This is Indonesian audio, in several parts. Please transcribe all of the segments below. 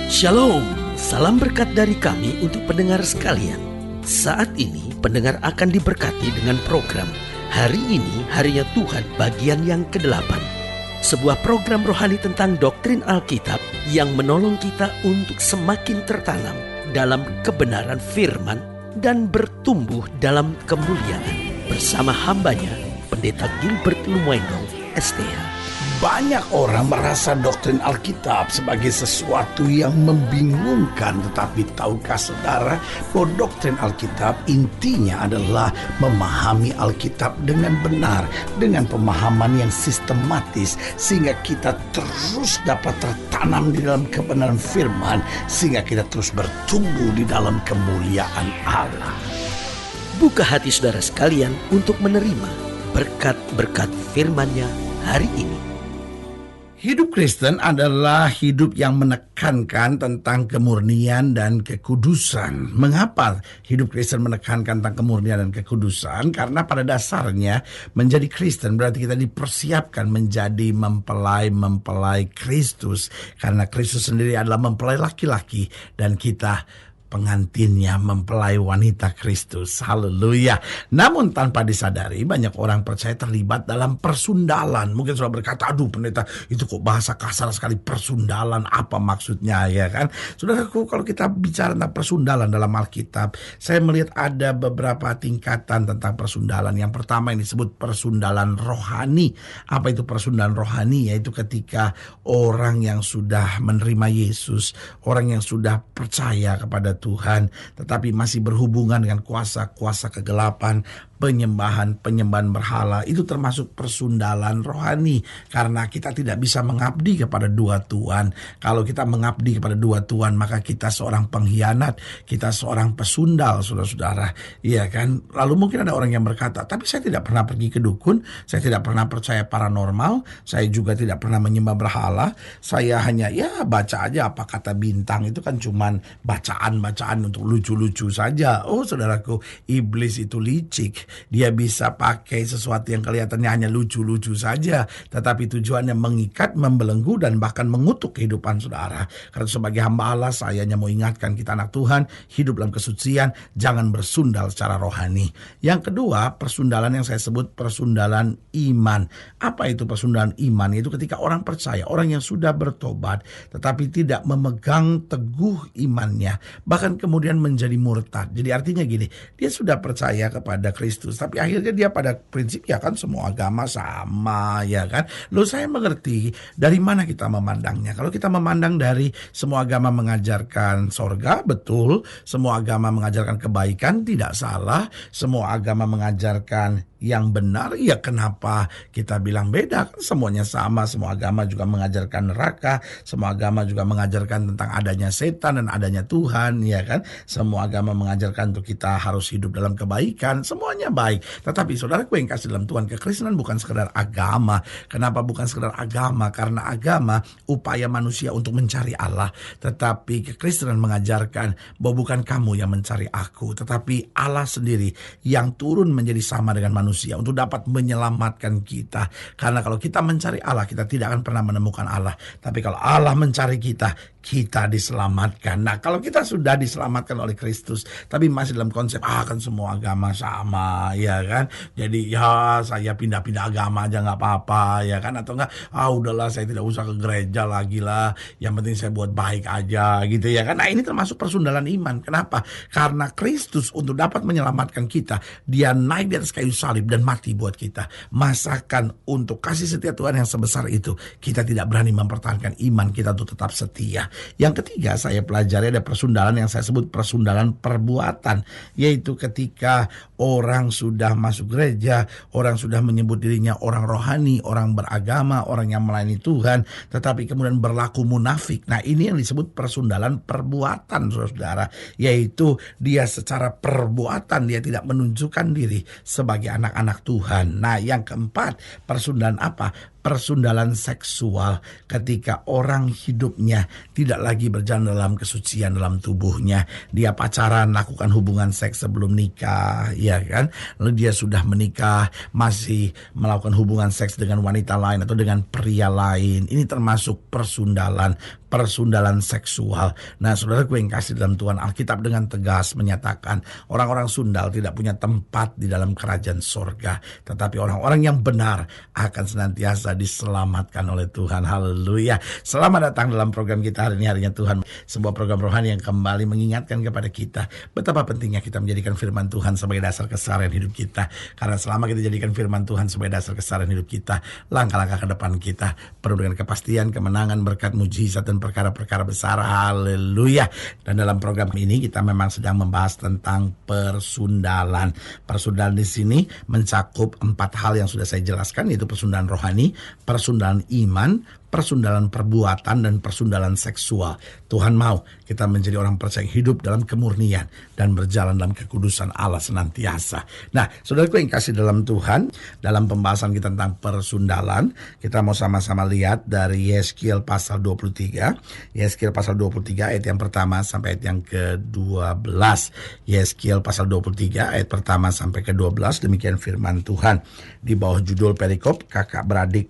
Shalom, salam berkat dari kami untuk pendengar sekalian. Saat ini pendengar akan diberkati dengan program Hari Ini Harinya Tuhan bagian yang ke-8. Sebuah program rohani tentang doktrin Alkitab yang menolong kita untuk semakin tertanam dalam kebenaran firman dan bertumbuh dalam kemuliaan. Bersama hambanya, Pendeta Gilbert Lumoindong, STH. Banyak orang merasa doktrin Alkitab sebagai sesuatu yang membingungkan. Tetapi tahukah saudara bahwa doktrin Alkitab intinya adalah memahami Alkitab dengan benar, dengan pemahaman yang sistematis, sehingga kita terus dapat tertanam di dalam kebenaran firman, sehingga kita terus bertumbuh di dalam kemuliaan Allah. Buka hati saudara sekalian untuk menerima berkat-berkat firman-Nya hari ini. Hidup Kristen adalah hidup yang menekankan tentang kemurnian dan kekudusan. Mengapa hidup Kristen menekankan tentang kemurnian dan kekudusan? Karena pada dasarnya menjadi Kristen berarti kita dipersiapkan menjadi mempelai Kristus. Karena Kristus sendiri adalah mempelai laki-laki dan kita pengantinnya, mempelai wanita Kristus. Haleluya. Namun tanpa disadari banyak orang percaya terlibat dalam persundalan. Mungkin sudah berkata, aduh pendeta itu kok bahasa kasar sekali, persundalan, apa maksudnya ya kan? Saudaraku, kalau kita bicara tentang persundalan dalam Alkitab, saya melihat ada beberapa tingkatan tentang persundalan. Yang pertama yang disebut persundalan rohani. Apa itu persundalan rohani? Yaitu ketika orang yang sudah menerima Yesus, orang yang sudah percaya kepada Tuhan, tetapi masih berhubungan dengan kuasa-kuasa kegelapan, penyembahan berhala, itu termasuk persundalan rohani. Karena kita tidak bisa mengabdi kepada dua Tuhan. Kalau kita mengabdi kepada dua Tuhan, maka kita seorang pengkhianat, kita seorang pesundal, saudara-saudara. Iya kan? Lalu mungkin ada orang yang berkata, tapi saya tidak pernah pergi ke dukun, saya tidak pernah percaya paranormal, saya juga tidak pernah menyembah berhala, saya hanya baca aja apa kata bintang, itu kan cuman bacaan untuk lucu-lucu saja. Oh saudaraku, iblis itu licik. Dia bisa pakai sesuatu yang kelihatannya hanya lucu-lucu saja, tetapi tujuannya mengikat, membelenggu, dan bahkan mengutuk kehidupan saudara. Karena sebagai hamba Allah, saya hanya mau ingatkan kita anak Tuhan, hidup dalam kesucian, jangan bersundal secara rohani. Yang kedua, persundalan yang saya sebut persundalan iman. Apa itu persundalan iman? Itu ketika orang percaya, orang yang sudah bertobat, tetapi tidak memegang teguh imannya, bahkan kemudian menjadi murtad. Jadi artinya gini, dia sudah percaya kepada Kristus, tapi akhirnya dia pada prinsipnya kan semua agama sama, ya kan. Loh, saya mengerti dari mana kita memandangnya. Kalau kita memandang dari semua agama mengajarkan sorga, betul. Semua agama mengajarkan kebaikan, tidak salah. Semua agama mengajarkan yang benar, ya kenapa kita bilang beda? Kan semuanya sama. Semua agama juga mengajarkan neraka, semua agama juga mengajarkan tentang adanya setan dan adanya Tuhan, ya kan. Semua agama mengajarkan untuk kita harus hidup dalam kebaikan, semuanya baik. Tetapi saudaraku yang kasih dalam Tuhan, kekristenan bukan sekedar agama. Kenapa bukan sekedar agama? Karena agama upaya manusia untuk mencari Allah, tetapi kekristenan mengajarkan bahwa bukan kamu yang mencari aku, tetapi Allah sendiri yang turun menjadi sama dengan manusia untuk dapat menyelamatkan kita. Karena kalau kita mencari Allah, kita tidak akan pernah menemukan Allah. Tapi kalau Allah mencari kita, kita diselamatkan. Nah, kalau kita sudah diselamatkan oleh Kristus, tapi masih dalam konsep kan semua agama sama, ya kan. Jadi saya pindah-pindah agama aja nggak apa-apa, ya kan. Atau enggak, udahlah saya tidak usah ke gereja lagi lah, yang penting saya buat baik aja gitu, ya kan. Nah, ini termasuk persundalan iman. Kenapa? Karena Kristus untuk dapat menyelamatkan kita, dia naik di atas kayu salib dan mati buat kita. Masakan untuk kasih setia Tuhan yang sebesar itu, kita tidak berani mempertahankan iman kita untuk tetap setia. Yang ketiga, saya pelajari ada persundalan yang saya sebut persundalan perbuatan, yaitu ketika orang sudah masuk gereja, orang sudah menyebut dirinya orang rohani, orang beragama, orang yang melayani Tuhan, tetapi kemudian berlaku munafik. Nah, ini yang disebut persundalan perbuatan, saudara, yaitu dia secara perbuatan dia tidak menunjukkan diri sebagai anak-anak Tuhan. Nah, yang keempat, persundalan apa? Persundalan seksual, ketika orang hidupnya tidak lagi berjalan dalam kesucian dalam tubuhnya. Dia pacaran, lakukan hubungan seks sebelum nikah, ya kan? Lalu dia sudah menikah, masih melakukan hubungan seks dengan wanita lain atau dengan pria lain. Ini termasuk persundalan persundalan seksual. Nah, saudaraku yang kasih dalam Tuhan, Alkitab dengan tegas menyatakan orang-orang sundal tidak punya tempat di dalam kerajaan sorga, tetapi orang-orang yang benar akan senantiasa diselamatkan oleh Tuhan. Haleluya. Selamat datang dalam program kita hari ini, Harinya Tuhan, sebuah program rohani yang kembali mengingatkan kepada kita betapa pentingnya kita menjadikan firman Tuhan sebagai dasar keseharian hidup kita. Karena selama kita jadikan firman Tuhan sebagai dasar keseharian hidup kita, langkah-langkah ke depan kita penuh dengan kepastian, kemenangan, berkat, mujizat, dan perkara-perkara besar. Haleluya. Dan dalam program ini kita memang sedang membahas tentang persundalan. Persundalan di sini mencakup 4 hal yang sudah saya jelaskan, yaitu persundalan rohani, persundalan iman, persundalan perbuatan, dan persundalan seksual. Tuhan mau kita menjadi orang percaya hidup dalam kemurnian dan berjalan dalam kekudusan Allah senantiasa. Nah, saudaraku yang kasih dalam Tuhan, dalam pembahasan kita tentang persundalan, kita mau sama-sama lihat dari Yeskiel pasal 23. Yeskiel pasal 23 ayat yang pertama sampai ayat yang ke-12. Yeskiel pasal 23 ayat pertama sampai ke-12, demikian firman Tuhan. Di bawah judul perikop kakak beradik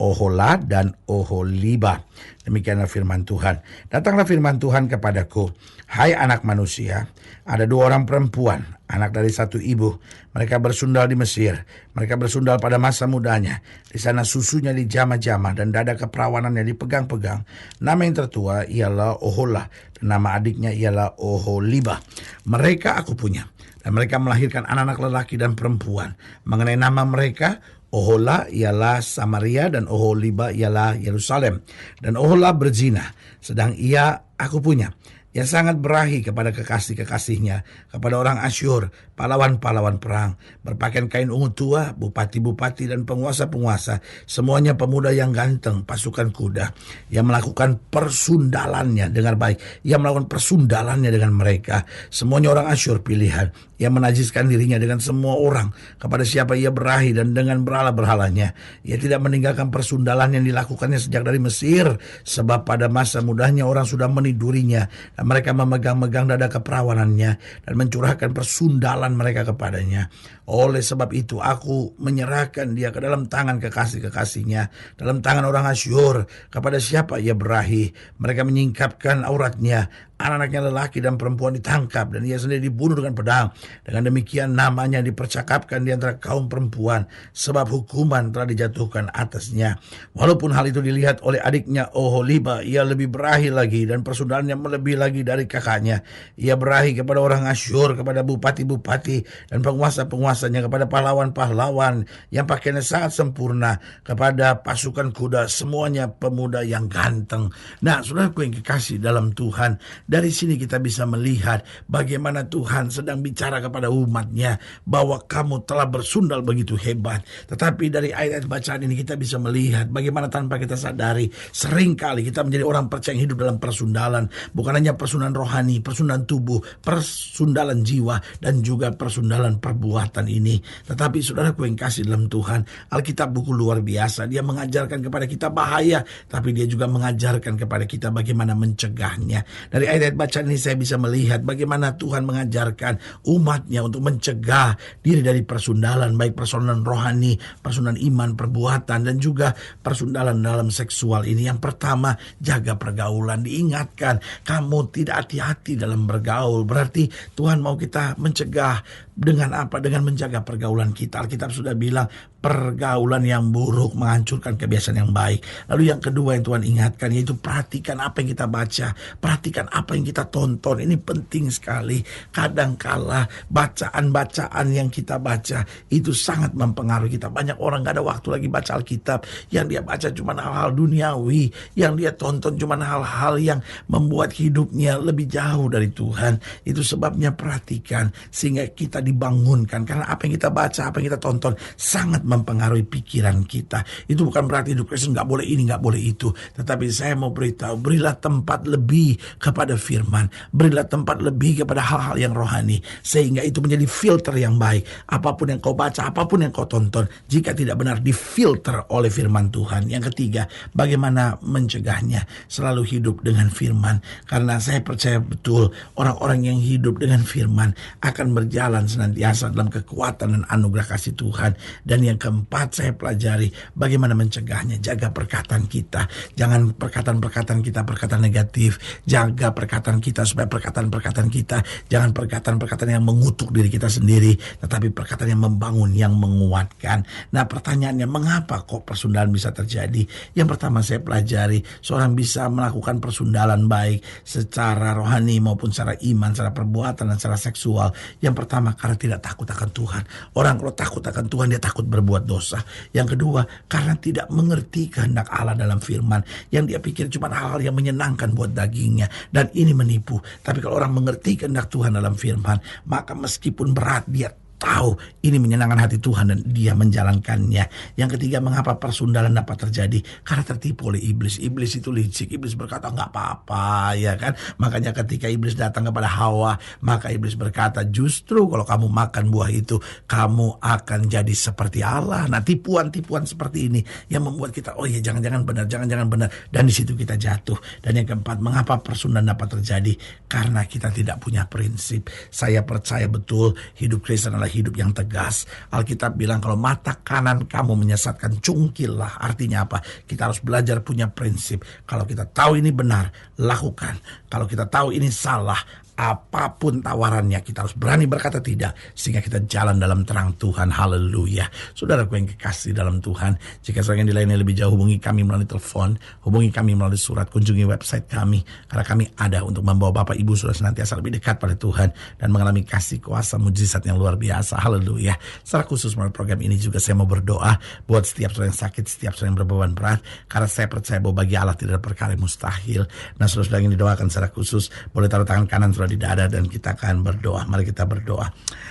Ohola dan Oholiba. Demikianlah firman Tuhan. Datanglah firman Tuhan kepadaku, hai anak manusia, ada 2 orang perempuan, anak dari satu ibu. Mereka bersundal di Mesir. Mereka bersundal pada masa mudanya. Di sana susunya dijamah-jamah dan dada keperawanannya dipegang-pegang. Nama yang tertua ialah Ohola dan nama adiknya ialah Oholiba. Mereka aku punya. Dan mereka melahirkan anak-anak lelaki dan perempuan. Mengenai nama mereka, Ohola ialah Samaria dan Oholiba ialah Yerusalem. Dan Ohola berzina, sedang ia aku punya. Ia sangat berahi kepada kekasih-kekasihnya, kepada orang Asyur, pahlawan-pahlawan perang, berpakaian kain ungu tua, bupati-bupati dan penguasa-penguasa, semuanya pemuda yang ganteng, pasukan kuda. Ia melakukan persundalannya, dengar baik, ia melakukan persundalannya dengan mereka, semuanya orang Asyur pilihan. Ia menajiskan dirinya dengan semua orang, kepada siapa ia berahi dan dengan berhala-berhalanya. Ia tidak meninggalkan persundalan yang dilakukannya sejak dari Mesir, sebab pada masa mudanya orang sudah menidurinya, dan mereka memegang-megang dada keperawanannya dan mencurahkan persundalan mereka kepadanya. Oleh sebab itu aku menyerahkan dia ke dalam tangan kekasih-kekasihnya, dalam tangan orang Asyur, kepada siapa ia berahi. Mereka menyingkapkan auratnya, anak-anaknya lelaki dan perempuan ditangkap, dan ia sendiri dibunuh dengan pedang. Dengan demikian namanya dipercakapkan di antara kaum perempuan, sebab hukuman telah dijatuhkan atasnya. Walaupun hal itu dilihat oleh adiknya Oholiba, ia lebih berahi lagi, dan persundalannya melebihi lagi dari kakaknya. Ia berahi kepada orang Asyur, kepada bupati-bupati dan penguasa-penguasanya, kepada pahlawan-pahlawan yang pakaiannya sangat sempurna, kepada pasukan kuda, semuanya pemuda yang ganteng. Nah, saudaraku yang kekasih dalam Tuhan, dari sini kita bisa melihat bagaimana Tuhan sedang bicara kepada umatnya bahwa kamu telah bersundal begitu hebat. Tetapi dari ayat-ayat bacaan ini kita bisa melihat bagaimana tanpa kita sadari seringkali kita menjadi orang percaya yang hidup dalam persundalan. Bukan hanya persundalan rohani, persundalan tubuh, persundalan jiwa, dan juga persundalan perbuatan ini. Tetapi saudaraku yang kasih dalam Tuhan, Alkitab buku luar biasa. Dia mengajarkan kepada kita bahaya, tapi dia juga mengajarkan kepada kita bagaimana mencegahnya. Dari ayat bacaan ini saya bisa melihat bagaimana Tuhan mengajarkan umatnya untuk mencegah diri dari persundalan, baik persundalan rohani, persundalan iman, perbuatan, dan juga persundalan dalam seksual ini. Yang pertama, jaga pergaulan. Diingatkan, kamu tidak hati-hati dalam bergaul. Berarti Tuhan mau kita mencegah dengan apa? Dengan menjaga pergaulan kita. Alkitab sudah bilang pergaulan yang buruk menghancurkan kebiasaan yang baik. Lalu yang kedua yang Tuhan ingatkan, yaitu perhatikan apa yang kita baca, perhatikan apa yang kita tonton. Ini penting sekali. Kadangkala bacaan-bacaan yang kita baca itu sangat mempengaruhi kita. Banyak orang gak ada waktu lagi baca Alkitab. Yang dia baca cuma hal-hal duniawi, yang dia tonton cuma hal-hal yang membuat hidupnya lebih jauh dari Tuhan. Itu sebabnya perhatikan, sehingga kita dibangunkan. Karena apa yang kita baca, apa yang kita tonton sangat mempengaruhi pikiran kita. Itu bukan berarti hidup Kristen gak boleh ini, gak boleh itu. Tetapi saya mau beritahu, berilah tempat lebih kepada firman, berilah tempat lebih kepada hal-hal yang rohani, sehingga itu menjadi filter yang baik. Apapun yang kau baca, apapun yang kau tonton, jika tidak benar, difilter oleh firman Tuhan. Yang ketiga, bagaimana mencegahnya? Selalu hidup dengan firman. Karena saya percaya betul orang-orang yang hidup dengan firman akan berjalan senantiasa dalam kekuatan dan anugerah kasih Tuhan. Dan yang keempat, saya pelajari bagaimana mencegahnya. Jaga perkataan kita. Jangan perkataan-perkataan kita perkataan negatif. Jaga perkataan kita supaya perkataan-perkataan kita jangan perkataan-perkataan yang mengutuk diri kita sendiri, tetapi perkataan yang membangun, yang menguatkan. Nah, pertanyaannya, mengapa kok persundalan bisa terjadi? Yang pertama saya pelajari, seorang bisa melakukan persundalan baik secara rohani maupun secara iman, secara perbuatan dan secara seksual. Yang pertama, karena tidak takut akan Tuhan. Orang kalau takut akan Tuhan, dia takut berbuat dosa. Yang kedua, karena tidak mengerti kehendak Allah dalam firman. Yang dia pikir cuma hal-hal yang menyenangkan buat dagingnya, dan ini menipu. Tapi kalau orang mengerti kehendak Tuhan dalam firman, maka meskipun berat, dia tahu ini menyenangkan hati Tuhan dan dia menjalankannya. Yang ketiga, mengapa persundalan dapat terjadi? Karena tertipu oleh iblis. Iblis itu licik. Iblis berkata nggak apa-apa, ya kan? Makanya ketika iblis datang kepada Hawa, maka iblis berkata, justru kalau kamu makan buah itu, kamu akan jadi seperti Allah. Nah, tipuan-tipuan seperti ini yang membuat kita, oh ya, jangan-jangan benar, jangan-jangan benar. Dan di situ kita jatuh. Dan yang keempat, mengapa persundalan dapat terjadi? Karena kita tidak punya prinsip. Saya percaya betul hidup Kristen adalah hidup yang tegas. Alkitab bilang kalau mata kanan kamu menyesatkan, cungkillah. Artinya apa? Kita harus belajar punya prinsip. Kalau kita tahu ini benar, lakukan. Kalau kita tahu ini salah, apapun tawarannya, kita harus berani berkata tidak, sehingga kita jalan dalam terang Tuhan. Haleluya. Saudaraku yang kekasih dalam Tuhan, jika saudara yang dilayani lebih jauh, hubungi kami melalui telepon, hubungi kami melalui surat, kunjungi website kami, karena kami ada untuk membawa Bapak Ibu Saudara senantiasa lebih dekat pada Tuhan dan mengalami kasih kuasa mujizat yang luar biasa. Haleluya. Secara khusus melalui program ini juga saya mau berdoa buat setiap saudara yang sakit, setiap saudara yang berbeban berat, karena saya percaya bahwa bagi Allah tidak ada perkara yang mustahil. Nah, saudara yang didoakan secara khusus, boleh taruh tangan kanan saudara di dada dan kita akan berdoa. Mari kita berdoa.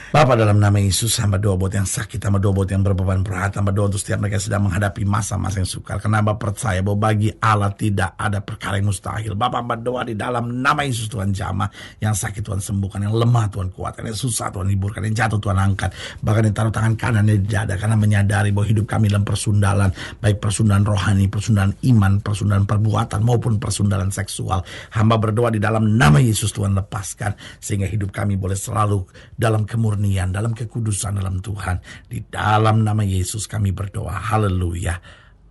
Bapa, dalam nama Yesus, hamba doa buat yang sakit, hamba doa buat yang berbeban berat, hamba doa untuk setiap mereka sedang menghadapi masa-masa yang sukar, karena hamba percaya bahwa bagi Allah tidak ada perkara yang mustahil. Bapa, hamba doa di dalam nama Yesus, Tuhan jamah, yang sakit Tuhan sembuhkan, yang lemah Tuhan kuatkan, yang susah Tuhan hiburkan, yang jatuh Tuhan angkat, bahkan yang taruh tangan kanan di dada, karena menyadari bahwa hidup kami dalam persundalan, baik persundalan rohani, persundalan iman, persundalan perbuatan maupun persundalan seksual. Hamba berdoa di dalam nama Yesus, Tuhan lepaskan, sehingga hidup kami boleh selalu dalam kemurnian, dalam kekudusan dalam Tuhan. Di dalam nama Yesus kami berdoa. Haleluya.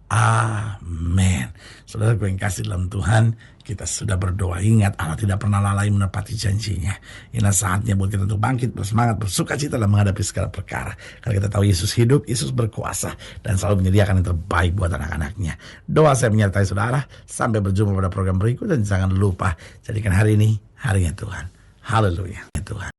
Amin. Saudara yang kasih dalam Tuhan, kita sudah berdoa. Ingat, Allah tidak pernah lalai menepati janjinya. Inilah saatnya buat kita untuk bangkit, bersemangat, bersuka cita dalam menghadapi segala perkara. Karena kita tahu Yesus hidup, Yesus berkuasa, dan selalu menyediakan yang terbaik buat anak-anaknya. Doa saya menyertai saudara. Sampai berjumpa pada program berikut, dan jangan lupa jadikan hari ini harinya Tuhan. Haleluya. Tuhan.